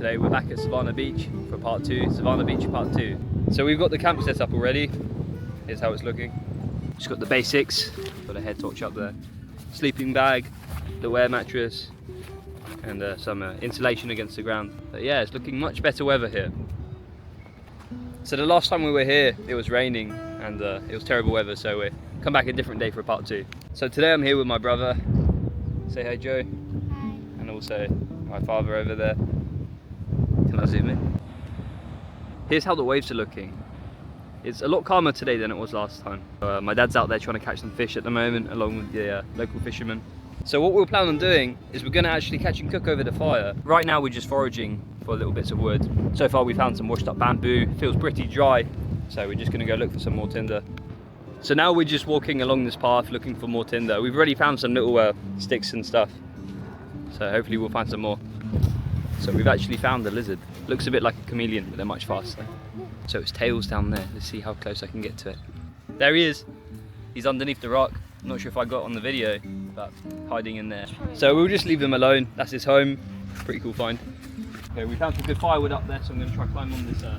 Today we're back at Savannah Beach for part 2, Savannah Beach part 2. So we've got the camp set up already. Here's how it's looking. Just got the basics, got a head torch up there, sleeping bag, the air mattress, and some insulation against the ground. But yeah, it's looking much better weather here. So the last time we were here, it was raining and it was terrible weather, so we'll come back a different day for part 2. So today I'm here with my brother. Say hi, Joe. Hi. And also my father over there. Can I zoom in? Here's how the waves are looking. It's a lot calmer today than it was last time. My dad's out there trying to catch some fish at the moment, along with the local fishermen. So what we'll plan on doing is we're going to actually catch and cook over the fire. Right now we're just foraging for little bits of wood. So far we found some washed up bamboo. It feels pretty dry, so we're just going to go look for some more tinder. So now we're just walking along this path looking for more tinder. We've already found some little sticks and stuff, so hopefully we'll find some more. So we've actually found a lizard. Looks a bit like a chameleon, but they're much faster. So its tail's down there. Let's see how close I can get to it. There he is. He's underneath the rock. I'm not sure if I got on the video, but hiding in there. So we'll just leave him alone. That's his home. Pretty cool find. Okay, we found some good firewood up there, so I'm going to try climb on this. Yeah,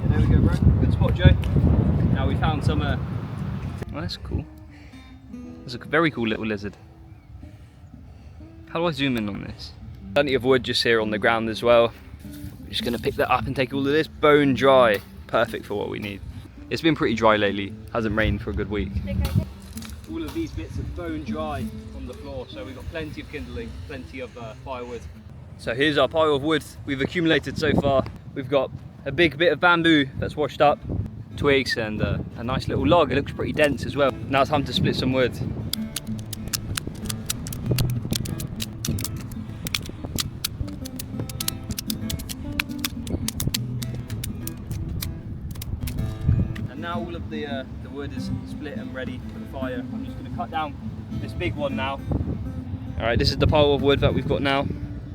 there we go, bro. Good spot, Joe. Now we found some. Oh, that's cool. There's a very cool little lizard. How do I zoom in on this? Plenty of wood just here on the ground as well. We're just going to pick that up and take all of this. Bone dry. Perfect for what we need. It's been pretty dry lately. Hasn't rained for a good week. All of these bits are bone dry on the floor, so we've got plenty of kindling, plenty of firewood. So here's our pile of wood we've accumulated so far. We've got a big bit of bamboo that's washed up, twigs, and a nice little log. It looks pretty dense as well. Now it's time to split some wood. And now all of the wood is split and ready for the fire. I'm just going to cut down this big one now. Alright, this is the pile of wood that we've got now.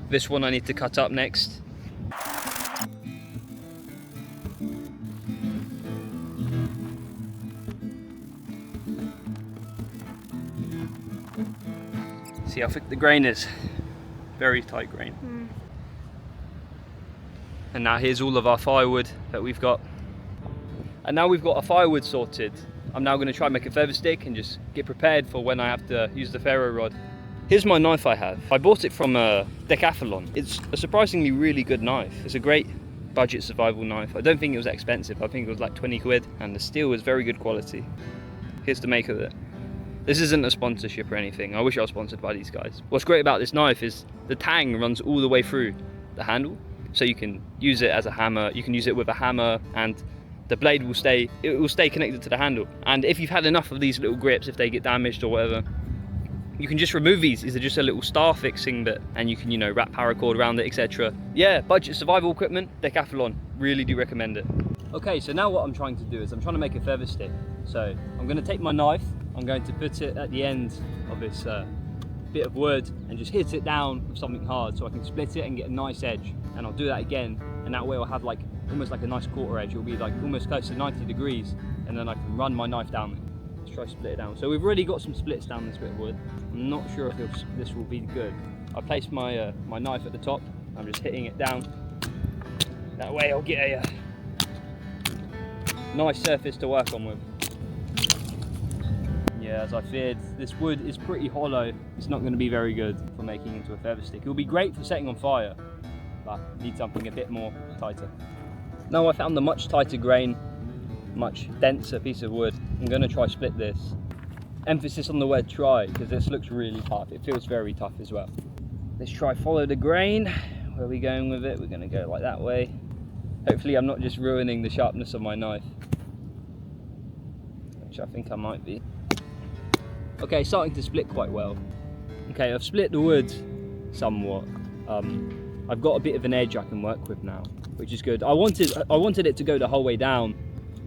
This one I need to cut up next. See how thick the grain is. Very tight grain. And now here's all of our firewood that we've got. And now we've got our firewood sorted, I'm now going to try and make a feather stick and just get prepared for when I have to use the ferro rod. Here's my knife I have. I bought it from Decathlon. It's a surprisingly really good knife. It's a great budget survival knife. I don't think it was expensive. I think it was like 20 quid, and the steel was very good quality. Here's the make of it. This isn't a sponsorship or anything. I wish I was sponsored by these guys. What's great about this knife is the tang runs all the way through the handle, so you can use it as a hammer. You can use it with a hammer, and the blade will stay connected to the handle. And if you've had enough of these little grips, if they get damaged or whatever, you can just remove these. These are just a little star fixing bit, and you can, you know, wrap paracord around it, etc. Yeah, budget survival equipment, Decathlon. Really do recommend it. Okay, so now what I'm trying to do is I'm trying to make a feather stick. So I'm going to take my knife, I'm going to put it at the end of this bit of wood and just hit it down with something hard so I can split it and get a nice edge. And I'll do that again, and that way I'll have like almost like a nice quarter edge. It'll be like almost close to 90 degrees, and then I can run my knife down it. Let's try to split it down. So we've already got some splits down this bit of wood. I'm not sure if this will be good. I placed my my knife at the top. I'm just hitting it down. That way I'll get a nice surface to work on with. Yeah, as I feared, this wood is pretty hollow. It's not going to be very good for making into a feather stick. It will be great for setting on fire, but need something a bit more tighter. Now I found a much tighter grain, much denser piece of wood. I'm going to try split this. Emphasis on the word try, because this looks really tough. It feels very tough as well. Let's try follow the grain. Where are we going with it? We're going to go like that way. Hopefully I'm not just ruining the sharpness of my knife, which I think I might be. Okay, starting to split quite well. Okay, I've split the wood somewhat. I've got a bit of an edge I can work with now, which is good. I wanted it to go the whole way down,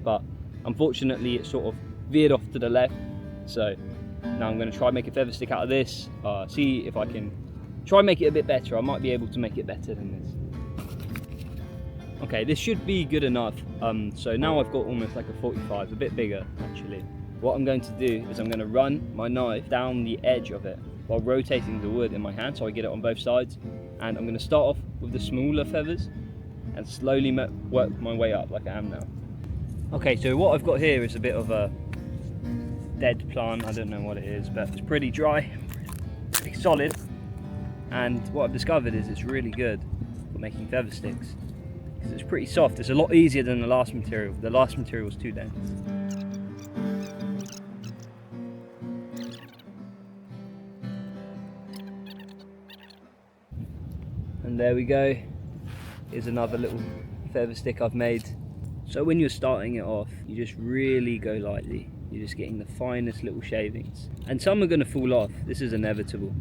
but unfortunately it sort of veered off to the left. So now I'm going to try and make a feather stick out of this, see if I can try and make it a bit better. I might be able to make it better than this. Okay, this should be good enough. So now I've got almost like a 45, a bit bigger actually. What I'm going to do is I'm going to run my knife down the edge of it while rotating the wood in my hand so I get it on both sides. and I'm going to start off with the smaller feathers and slowly work my way up like I am now. Okay, so what I've got here is a bit of a dead plant. I don't know what it is, but it's pretty dry, pretty solid, and what I've discovered is it's really good for making feather sticks. It's pretty soft. It's a lot easier than the last material. The last material was too dense. And there we go. Here's another little feather stick I've made. So when you're starting it off, you just really go lightly. You're just getting the finest little shavings. And some are going to fall off. This is inevitable.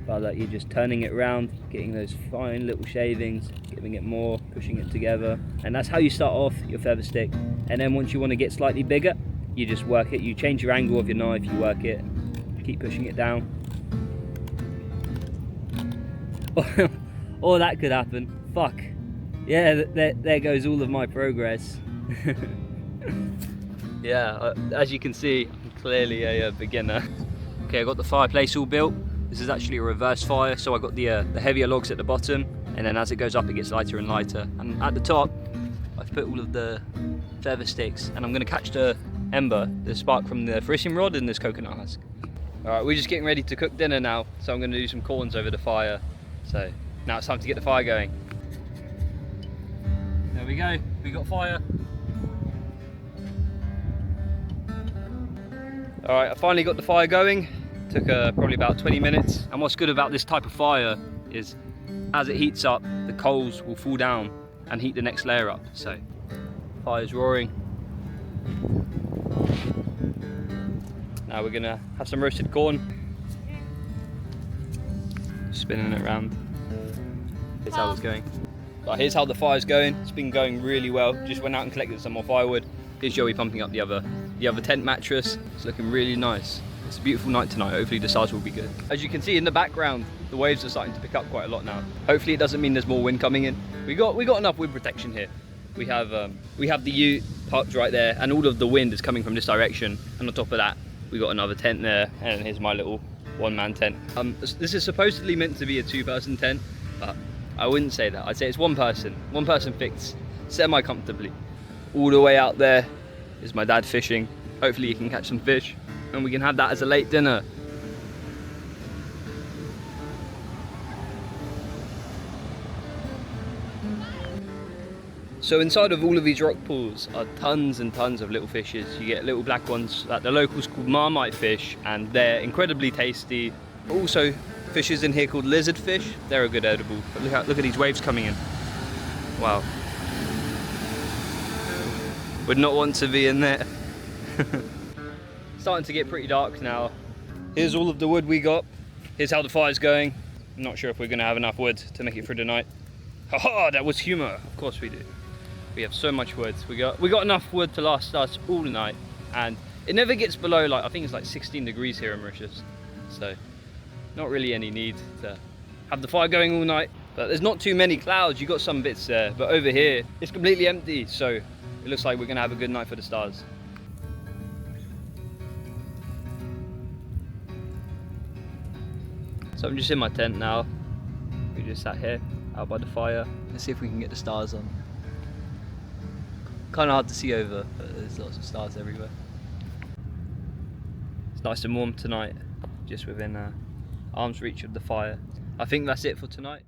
But you're just turning it around, getting those fine little shavings, giving it more, pushing it together. And that's how you start off your feather stick. And then once you want to get slightly bigger, you just work it. You change your angle of your knife, you work it, keep pushing it down. Or that could happen. Fuck. Yeah, there goes all of my progress. Yeah, as you can see, I'm clearly a beginner. Okay, I got the fireplace all built. This is actually a reverse fire, so I got the heavier logs at the bottom, and then as it goes up, it gets lighter and lighter. And at the top, I've put all of the feather sticks, and I'm going to catch the ember, the spark from the fishing rod in this coconut husk. All right, we're just getting ready to cook dinner now, so I'm going to do some corns over the fire. So now it's time to get the fire going. There we go, we got fire. All right, I finally got the fire going. Took probably about 20 minutes. And what's good about this type of fire is as it heats up, the coals will fall down and heat the next layer up. So, fire's roaring. Now we're gonna have some roasted corn. Spinning it around. Here's how it's going. Right, here's how the fire's going. It's been going really well. Just went out and collected some more firewood. Here's Joey pumping up the other tent mattress. It's looking really nice. It's a beautiful night tonight. Hopefully the stars will be good. As you can see in the background, the waves are starting to pick up quite a lot now. Hopefully it doesn't mean there's more wind coming in. We got enough wind protection here. We have the ute parked right there, and all of the wind is coming from this direction. And on top of that, we got another tent there, and here's my little one-man tent. This is supposedly meant to be a two-person tent, but I wouldn't say that. I'd say it's one person fits semi-comfortably. All the way out there is my dad fishing. Hopefully he can catch some fish, and we can have that as a late dinner. So inside of all of these rock pools are tons and tons of little fishes. You get little black ones that the locals call marmite fish, and they're incredibly tasty. Also fishes in here called lizard fish. They're a good edible. But look at these waves coming in. Wow. Would not want to be in there. Starting to get pretty dark now. Here's all of the wood we got. Here's how the fire's going. I'm not sure if we're gonna have enough wood to make it through the night. Haha, that was humor. Of course we do. We have so much wood. We got enough wood to last us all night, and it never gets below, like, I think it's like 16 degrees here in Mauritius. So not really any need to have the fire going all night. But there's not too many clouds. You got some bits there, but over here it's completely empty. So it looks like we're gonna have a good night for the stars. So I'm just in my tent now. We just sat here out by the fire. Let's see if we can get the stars on. Kind of hard to see over, but there's lots of stars everywhere. It's nice and warm tonight, just within arm's reach of the fire. I think that's it for tonight.